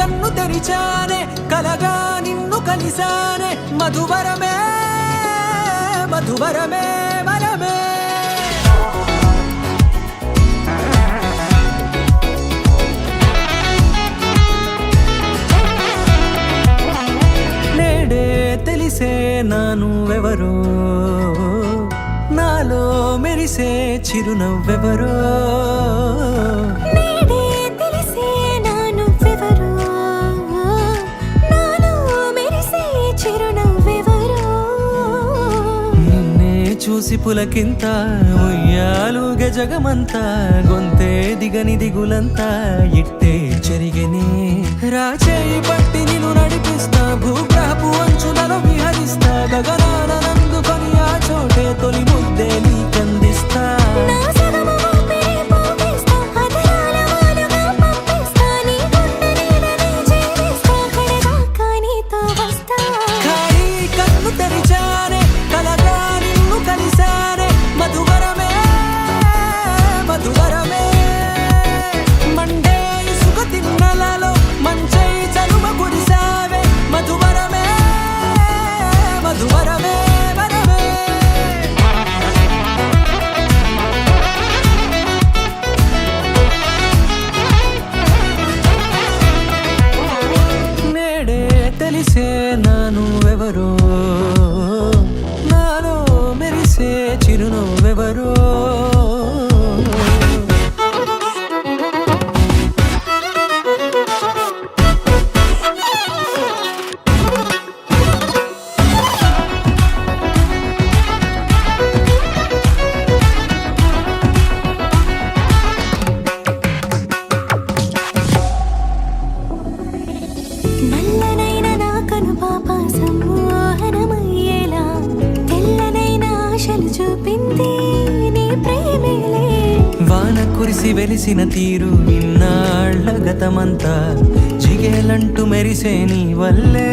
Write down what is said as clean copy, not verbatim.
కన్ను తెరిచానే కలగా నిన్ను కలిసానే మధువరమే మధువరమే వరమే నేడే తెలిసే నానువెవరో నాలో మెరిసే చిరునవ్వెవరో చూసి పులకింత ఉయ్యాలుగ జగమంతా గొంతే దిగని దిగులంతా ఇట్టే చెరిగని రాచేయి పట్టి నిన్ను నడిపిస్తా భూగ్రహపు అంచులలో విహరిస్తా గగనాన నందుకొని ఆ చోటే తొలి ముద్దే నీకందిస్తా తెలిసే నానువెవరో నాలో మెరిసే చిరునవ్వెవరో వాన కురిసి వెలిసిన తీరు ఇన్నాళ్ల గతమంతా జిగేలంటూ మెరిసే నీ వల్లే